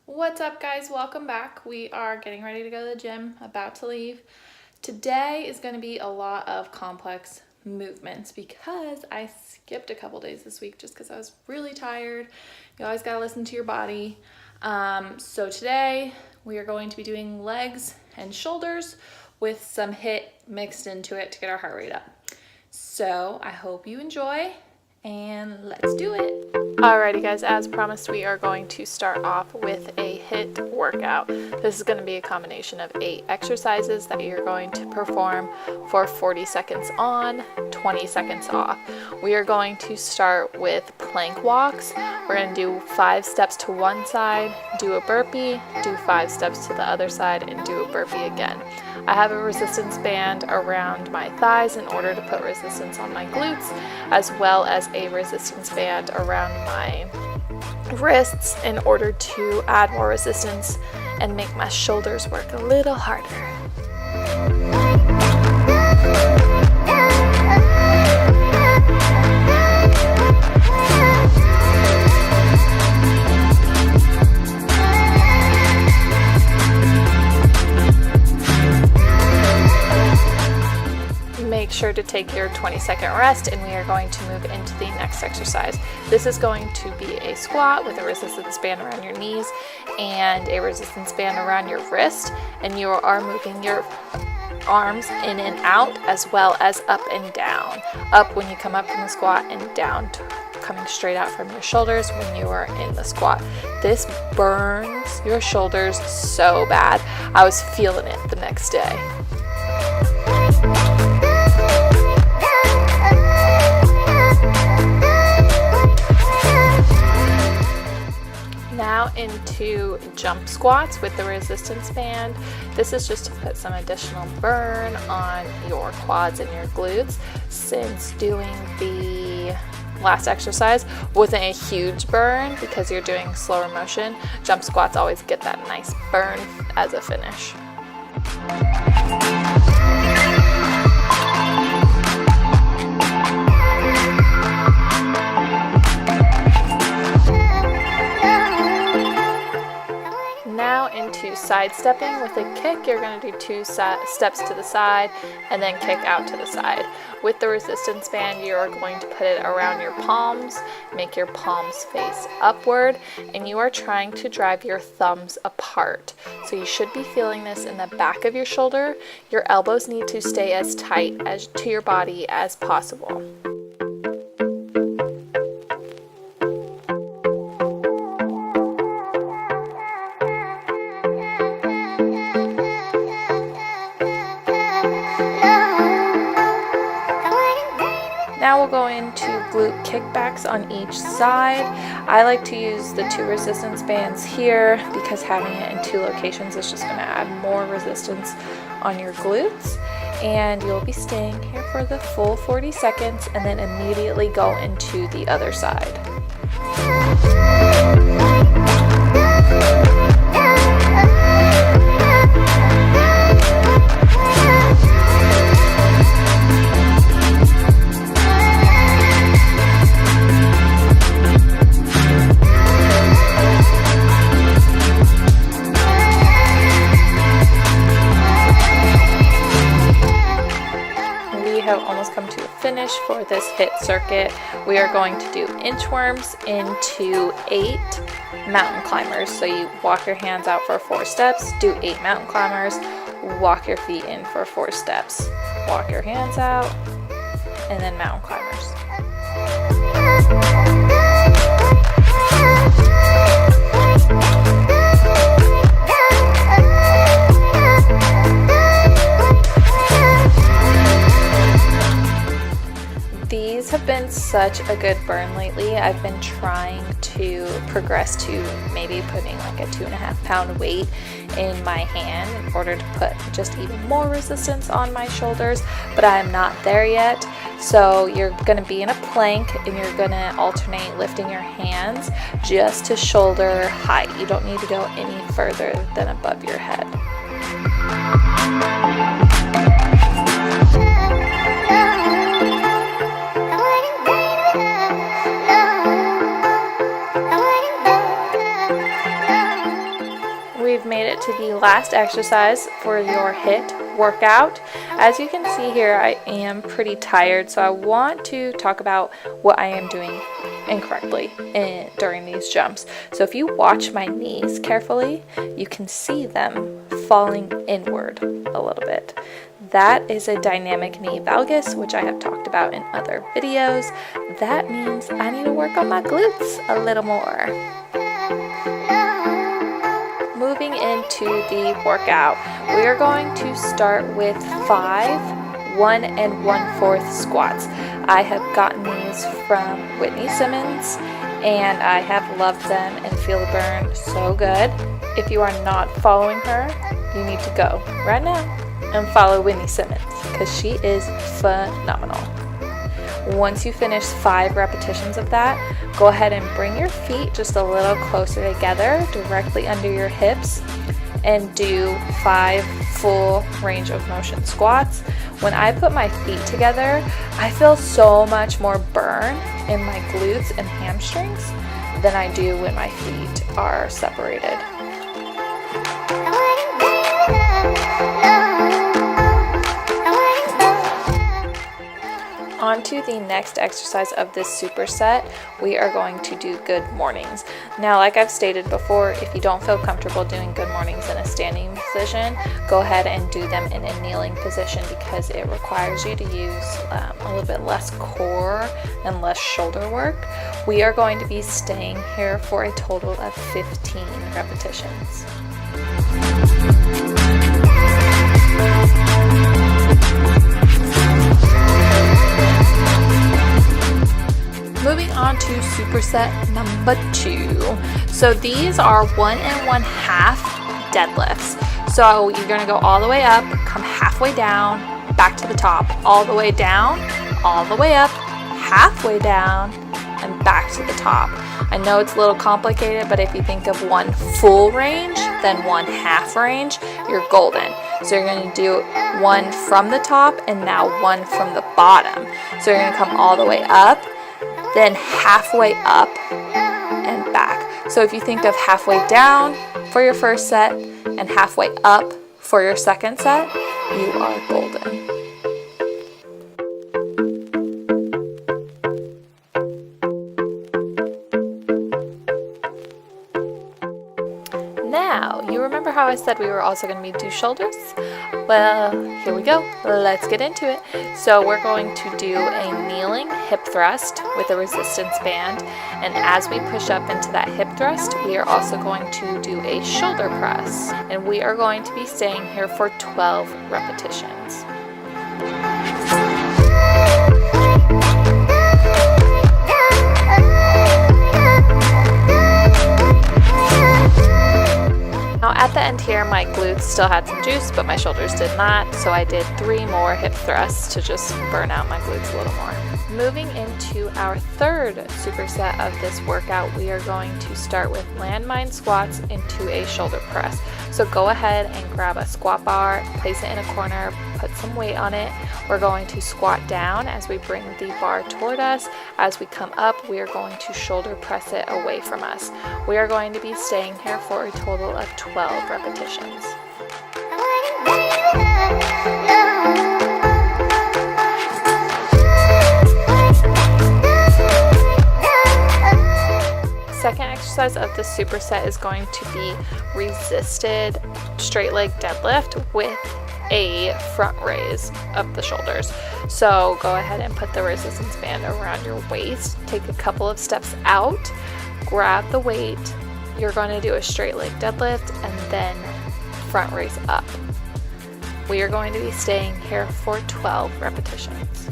What's up, guys? Welcome back. We are getting ready to go to the gym, about to leave. Today is going to be a lot of complex movements because I skipped a couple days this week just because I was really tired. You always got to listen to your body. So today we are going to be doing legs and shoulders with some HIIT mixed into it to get our heart rate up. So I hope you enjoy and let's do it. Alrighty guys, as promised, we are going to start off with a HIIT workout. This is going to be a combination of 8 exercises that you're going to perform for 40 seconds on, 20 seconds off. We are going to start with plank walks. We're going to do 5 steps to one side, do a burpee, do 5 steps to the other side, and do a burpee again. I have a resistance band around my thighs in order to put resistance on my glutes, as well as a resistance band around my wrists in order to add more resistance and make my shoulders work a little harder. Make sure to take your 20-second rest, and we are going to move into the next exercise. This is going to be a squat with a resistance band around your knees and a resistance band around your wrist, and you are moving your arms in and out as well as up and down. Up when you come up from the squat and down coming straight out from your shoulders when you are in the squat. This burns your shoulders so bad. I was feeling it the next day. Now into jump squats with the resistance band. This is just to put some additional burn on your quads and your glutes, since doing the last exercise wasn't a huge burn because you're doing slower motion. Jump squats always get that nice burn as a finish. Now into sidestepping with a kick. You're going to do 2 steps to the side and then kick out to the side. With the resistance band, you are going to put it around your palms, make your palms face upward, and you are trying to drive your thumbs apart. So you should be feeling this in the back of your shoulder. Your elbows need to stay as tight as to your body as possible. Now we'll go into glute kickbacks on each side. I like to use the 2 resistance bands here because having it in 2 locations is just going to add more resistance on your glutes. And you'll be staying here for the full 40 seconds and then immediately go into the other side. Have almost come to a finish for this HIIT circuit. We are going to do inchworms into 8 mountain climbers. So you walk your hands out for 4 steps, do 8 mountain climbers, walk your feet in for 4 steps, walk your hands out, and then mountain climbers. These have been such a good burn lately. I've been trying to progress to maybe putting like a 2.5 pound weight in my hand in order to put just even more resistance on my shoulders, but I am not there yet. So you're going to be in a plank and you're going to alternate lifting your hands just to shoulder height. You don't need to go any further than above your head. We've made it to the last exercise for your HIIT workout. As you can see here, I am pretty tired, so I want to talk about what I am doing incorrectly during these jumps. So if you watch my knees carefully, you can see them falling inward a little bit. That is a dynamic knee valgus, which I have talked about in other videos. That means I need to work on my glutes a little more. Moving into the workout, we are going to start with 5 1 1/4 squats. I have gotten these from Whitney Simmons and I have loved them and feel the burn so good. If you are not following her, you need to go right now and follow Whitney Simmons because she is phenomenal. Once you finish 5 repetitions of that, go ahead and bring your feet just a little closer together, directly under your hips, and do 5 full range of motion squats. When I put my feet together, I feel so much more burn in my glutes and hamstrings than I do when my feet are separated. On to the next exercise of this superset, we are going to do good mornings. Now, like I've stated before, if you don't feel comfortable doing good mornings in a standing position, go ahead and do them in a kneeling position because it requires you to use a little bit less core and less shoulder work. We are going to be staying here for a total of 15 repetitions. Moving on to superset number 2. So these are 1 1/2 deadlifts. So you're going to go all the way up, come halfway down, back to the top, all the way down, all the way up, halfway down, and back to the top. I know it's a little complicated, but if you think of one full range, then 1/2 range, you're golden. So you're going to do 1 from the top and now 1 from the bottom. So you're going to come all the way up, then halfway up and back. So if you think of halfway down for your first set and halfway up for your second set, you are golden. Now, you remember how I said we were also going to do shoulders? Well, here we go. Let's get into it. So we're going to do a kneeling hip thrust with a resistance band. And as we push up into that hip thrust, we are also going to do a shoulder press. And we are going to be staying here for 12 repetitions. Now at the end here, my glutes still had some juice, but my shoulders did not, so I did 3 more hip thrusts to just burn out my glutes a little more. Moving into our third superset of this workout, we are going to start with landmine squats into a shoulder press. So go ahead and grab a squat bar, place it in a corner, put some weight on it. We're going to squat down as we bring the bar toward us. As we come up, we are going to shoulder press it away from us. We are going to be staying here for a total of 12 repetitions. Second exercise of the superset is going to be resisted straight leg deadlift with a front raise of the shoulders. So go ahead and put the resistance band around your waist, take a couple of steps out, grab the weight. You're going to do a straight leg deadlift and then front raise up. We are going to be staying here for 12 repetitions.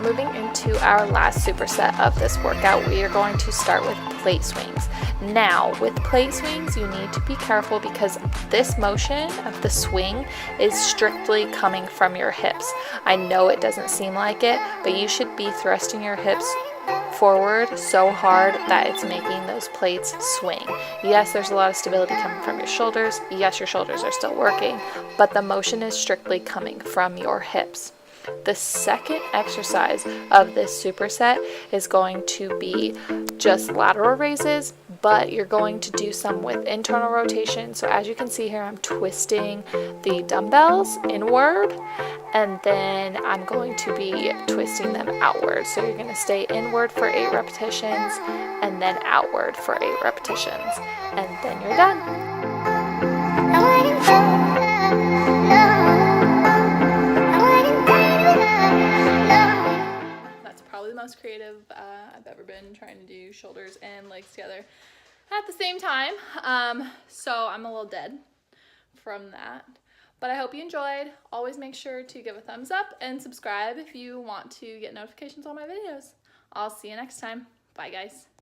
Moving into our last superset of this workout, we are going to start with plate swings. Now, with plate swings, you need to be careful because this motion of the swing is strictly coming from your hips. I know it doesn't seem like it, but you should be thrusting your hips forward so hard that it's making those plates swing. Yes, there's a lot of stability coming from your shoulders. Yes, your shoulders are still working, but the motion is strictly coming from your hips. The second exercise of this superset is going to be just lateral raises, but you're going to do some with internal rotation. So as you can see here, I'm twisting the dumbbells inward, and then I'm going to be twisting them outward. So you're going to stay inward for 8 repetitions and then outward for 8 repetitions, and then you're done. That's probably the most creative I've ever been, trying to do shoulders and legs together at the same time. So I'm a little dead from that. But I hope you enjoyed. Always make sure to give a thumbs up and subscribe if you want to get notifications on my videos. I'll see you next time. Bye, guys.